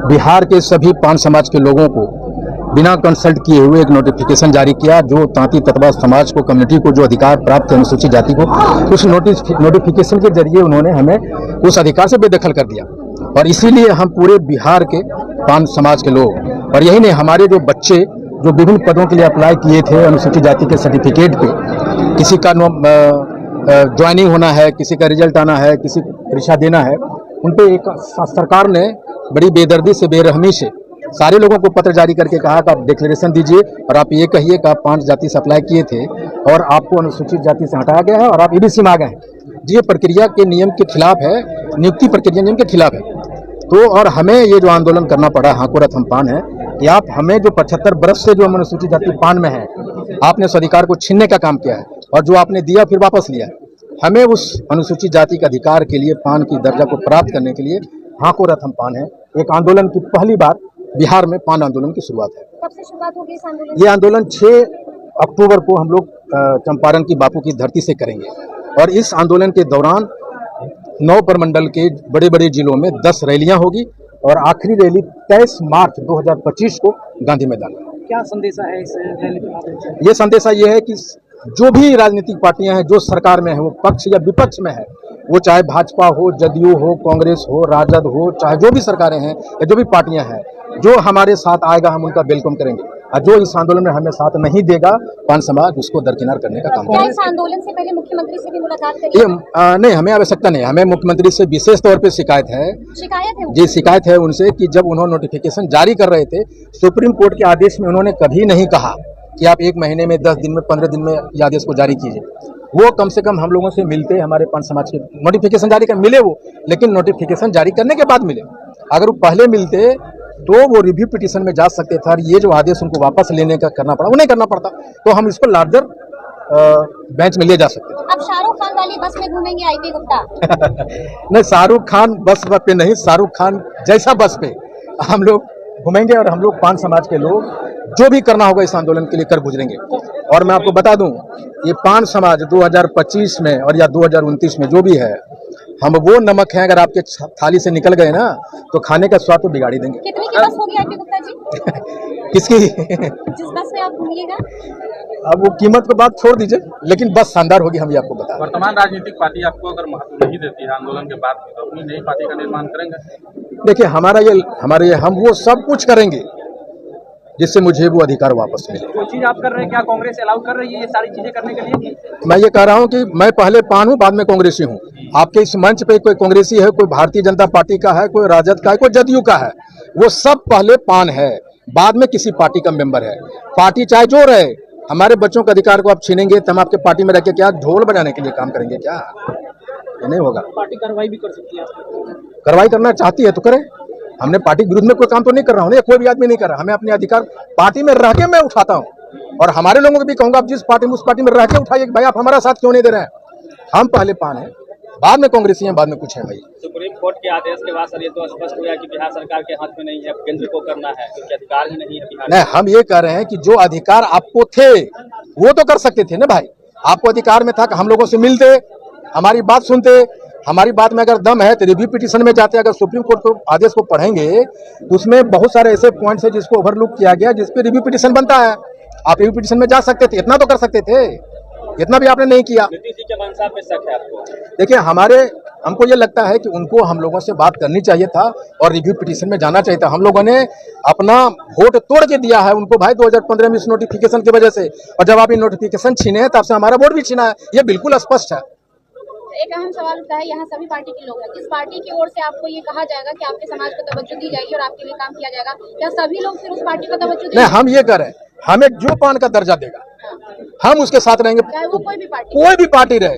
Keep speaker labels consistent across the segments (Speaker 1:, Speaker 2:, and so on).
Speaker 1: बिहार के सभी पान समाज के लोगों को बिना कंसल्ट किए हुए एक नोटिफिकेशन जारी किया, जो तांती ततवा समाज को, कम्युनिटी को जो अधिकार प्राप्त है अनुसूचित जाति को, उस नोटिफिकेशन के जरिए उन्होंने हमें उस अधिकार से बेदखल कर दिया। और इसीलिए हम पूरे बिहार के पान समाज के लोग, और यही नहीं, हमारे जो बच्चे जो विभिन्न पदों के लिए अप्लाई किए थे अनुसूचित जाति के सर्टिफिकेट पे, किसी का ज्वाइनिंग होना है, किसी का रिजल्ट आना है, किसी को परीक्षा देना है, उन पे एक सरकार ने बड़ी बेदर्दी से, बेरहमी से सारे लोगों को पत्र जारी करके कहा कि आप डिक्लेरेशन दीजिए और आप ये कहिए कि आप 5 जाति से अप्लाई किए थे और आपको अनुसूचित जाति से हटाया गया है और आप ईबीसी में आ गए हैं। ये प्रक्रिया के नियम के खिलाफ है, नियुक्ति प्रक्रिया नियम के खिलाफ है। तो और हमें ये जो आंदोलन करना पड़ा, हाँ को रथ हम पान है, कि आप हमें जो 75 वर्ष से जो हम अनुसूचित जाति पान में है, आपने उस अधिकार को छीनने का काम किया है और जो आपने दिया फिर वापस लिया है। हमें उस अनुसूचित जाति के अधिकार के लिए, पान की दर्जा को प्राप्त करने के लिए हाँ को रथ हम पान है। एक आंदोलन की पहली बार बिहार में पान आंदोलन की शुरुआत है।
Speaker 2: कब से शुरुआत होगी इस आंदोलन?
Speaker 1: ये आंदोलन 6 अक्टूबर को हम लोग चंपारण की बापू की धरती से करेंगे और इस आंदोलन के दौरान 9 प्रमंडल के बड़े बड़े जिलों में 10 रैलियां होगी और आखिरी रैली 23 मार्च 2025 को गांधी मैदान में।
Speaker 3: क्या संदेशा है इस रैली के माध्यम से?
Speaker 1: ये संदेशा ये है कि जो भी राजनीतिक पार्टियां हैं, जो सरकार में है, वो पक्ष या विपक्ष में है, वो चाहे भाजपा हो, जदयू हो, कांग्रेस हो, राजद हो, चाहे जो भी सरकारें हैं या जो भी पार्टियां हैं, जो हमारे साथ आएगा हम उनका वेलकम करेंगे और जो इस आंदोलन में हमें साथ नहीं देगा, पान समाज उसको दरकिनार करने का काम करेगा।
Speaker 2: इस आंदोलन से पहले मुख्यमंत्री से भी मुलाकात करी?
Speaker 1: नहीं, हमें आवश्यकता नहीं। हमें मुख्यमंत्री से विशेष तौर पे शिकायत है जी, शिकायत है उनसे कि जब उन्होंने नोटिफिकेशन जारी कर रहे थे, सुप्रीम कोर्ट के आदेश में उन्होंने कभी नहीं कहा कि आप 1 महीने में, 10 दिन में, 15 दिन में ये आदेश को जारी कीजिए। वो कम से कम हम लोगों से मिलते, हमारे पान समाज के नोटिफिकेशन जारी कर मिले वो, लेकिन नोटिफिकेशन जारी करने के बाद मिले। अगर वो पहले मिलते तो वो रिव्यू पिटीशन में जा सकते थे और ये जो आदेश उनको वापस लेने का करना पड़ा, वो नहीं करना पड़ता, तो हम इसको लार्जर बेंच में ले जा सकते थे।
Speaker 2: अब शाहरुख खान वाली बस में घूमेंगे आईपी गुप्ता?
Speaker 1: नहीं, शाहरुख खान बस पे नहीं, शाहरुख खान जैसा बस पे हम लोग घूमेंगे और हम लोग पान समाज के लोग जो भी करना होगा इस आंदोलन के लिए कर गुजरेंगे। और मैं आपको बता दूं, ये पान समाज 2025 में और या 2029 में जो भी है, हम वो नमक हैं, अगर आपके थाली से निकल गए ना तो खाने का स्वाद तो बिगाड़ी देंगे।
Speaker 2: कितनी की बस होगी आईपी गुप्ता जी?
Speaker 1: किसकी?
Speaker 2: जिस बस में आप घूमिएगा?
Speaker 1: अब वो कीमत को बात छोड़ दीजिए, लेकिन बस शानदार होगी, हम ये आपको बता।
Speaker 4: वर्तमान राजनीतिक पार्टी आपको अगर महत्व नहीं देती है आंदोलन के बाद, तो अपनी नई पार्टी का निर्माण करेंगे?
Speaker 1: देखिए, हम वो सब कुछ करेंगे जिससे मुझे वो अधिकार वापस मिले।
Speaker 3: जो चीज आप कर रहे हैं, क्या कांग्रेस अलाउ कर रही है ये सारी चीजें करने के लिए?
Speaker 1: मैं ये कह रहा हूँ कि मैं पहले पान हूँ, बाद में कांग्रेसी हूँ। आपके इस मंच पे कोई कांग्रेसी है, कोई भारतीय जनता पार्टी का है, कोई राजद का है, कोई जदयू का है, वो सब पहले पान है, बाद में किसी पार्टी का मेंबर है। पार्टी चाहे जो रहे, हमारे बच्चों के अधिकार को आप छीनेंगे तो हम आपके पार्टी में रह के क्या ढोल बजाने के लिए काम करेंगे? क्या ये नहीं होगा।
Speaker 3: पार्टी कार्रवाई भी कर सकती है?
Speaker 1: कार्रवाई करना चाहती है तो करे। हमने पार्टी विरुद्ध में कोई काम तो नहीं कर रहा हूँ, कोई भी आदमी नहीं कर रहा। हमें अपने अधिकार पार्टी में रह के मैं उठाता हूँ और हमारे लोगों को भी कहूँगा, आप जिस पार्टी में, उस पार्टी में रह के उठाइए। भाई आप हमारा साथ क्यों नहीं दे रहे हैं? हम पहले पान है, बाद में कांग्रेसी हैं, बाद में कुछ है। भाई
Speaker 4: सुप्रीम कोर्ट के आदेश के बाद सर ये तो स्पष्ट हो गया कि बिहार सरकार के हाथ में नहीं है, केंद्र को करना है, क्योंकि अधिकार ही नहीं है बिहार।
Speaker 1: नहीं, हम ये कह रहे हैं कि जो अधिकार आपको थे वो तो कर सकते थे ना भाई। आपको अधिकार में था कि हम लोगों से मिलते, हमारी बात सुनते, हमारी बात में अगर दम है तो रिव्यू पिटीशन में जाते। अगर सुप्रीम कोर्ट को आदेश को पढ़ेंगे तो उसमें बहुत सारे ऐसे पॉइंट्स है जिसको ओवरलुक किया गया, जिसपे रिव्यू पिटीशन बनता है। आप रिव्यू पिटीशन में जा सकते थे, इतना तो कर सकते थे, इतना भी आपने नहीं किया।
Speaker 4: नीतीश जी के मंशा पे शक है आपको?
Speaker 1: देखिए, हमको ये लगता है कि उनको हम लोगों से बात करनी चाहिए था और रिव्यू पिटीशन में जाना चाहिए था। हम लोगों ने अपना वोट तोड़ के दिया है उनको भाई 2015 में इस नोटिफिकेशन की वजह से, और जब आप ये नोटिफिकेशन छीने हैं तब से हमारा वोट भी छीना है, ये बिल्कुल स्पष्ट है।
Speaker 2: एक अहम सवाल उठता है, यहाँ सभी पार्टी के लोग हैं, जिस पार्टी की ओर से आपको ये कहा जाएगा कि आपके समाज को तवज्जो दी जाएगी और आपके लिए काम किया जाएगा, क्या सभी लोग फिर उस पार्टी को तवज्जो देंगे?
Speaker 1: नहीं, हम ये कह रहे हैं, हमें जो पान का दर्जा देगा हम उसके साथ रहेंगे,
Speaker 2: चाहे वो कोई भी
Speaker 1: पार्टी रहे,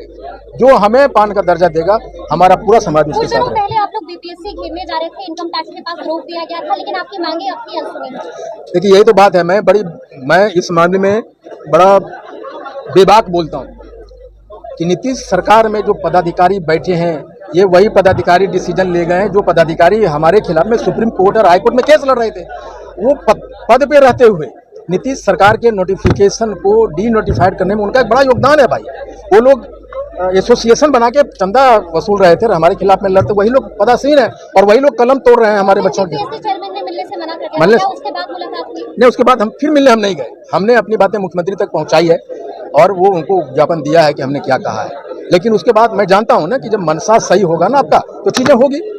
Speaker 1: जो हमें पान का दर्जा देगा हमारा पूरा समाज उसके साथ रहेगा।
Speaker 2: पहले आप लोग बीपीएससी घेरने जा रहे थे, इनकम टैक्स के पास रोक दिया गया था, लेकिन आपकी मांगे अपनी अनसुनी।
Speaker 1: देखिए, यही तो बात है। मैं इस मामले में बड़ा बेबाक बोलता हूँ कि नीतीश सरकार में जो पदाधिकारी बैठे हैं, ये वही पदाधिकारी डिसीजन ले गए हैं जो पदाधिकारी हमारे खिलाफ में सुप्रीम कोर्ट और हाई कोर्ट में केस लड़ रहे थे। वो पद पे रहते हुए नीतीश सरकार के नोटिफिकेशन को डी नोटिफाइड करने में उनका एक बड़ा योगदान है भाई। वो लोग एसोसिएशन बना के चंदा वसूल रहे थे, हमारे खिलाफ में लड़ते वही लोग पदासीन है और वही लोग कलम तोड़ रहे हैं हमारे बच्चों के।
Speaker 2: चेयरमैन ने गया
Speaker 1: मतलब-
Speaker 2: क्या उसके बाद मुलाकात हुई?
Speaker 1: नहीं, उसके बाद हम फिर मिलने हम नहीं गए। हमने अपनी बातें मुख्यमंत्री तक पहुंचाई है और वो उनको ज्ञापन दिया है कि हमने क्या कहा है। लेकिन उसके बाद मैं जानता हूं ना कि जब मनसा सही होगा ना आपका तो चीजें होगी।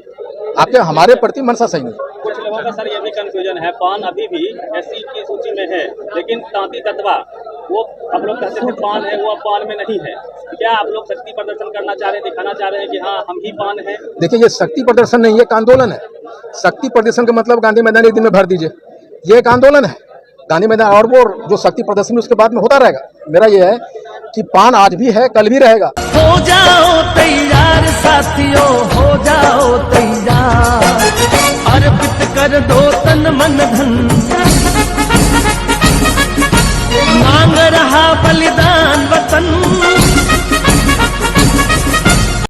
Speaker 1: आपके हमारे प्रति मनसा सही नहीं।
Speaker 4: कुछ लोगों का सर ये भी कंफ्यूजन है, पान अभी भी एससी की सूची में है, लेकिन तांती तत्वा वो आप लोग कहते थे पान है, वो अब पान में नहीं है। क्या आप लोग शक्ति प्रदर्शन करना चाह रहे हैं, दिखाना चाह रहे हैं कि हाँ हम ही पान है?
Speaker 1: देखिए, ये शक्ति प्रदर्शन नहीं, ये एक आंदोलन है। शक्ति प्रदर्शन का मतलब गांधी मैदान एक दिन में भर दीजिए, ये एक आंदोलन है गांधी मैदान। और वो जो शक्ति प्रदर्शन उसके बाद में होता रहेगा। मेरा ये है कि पान आज भी है, कल भी रहेगा।
Speaker 5: हो जाओ तैयार साथियों, हो जाओ तैयार, अर्पित कर दो तन मन धन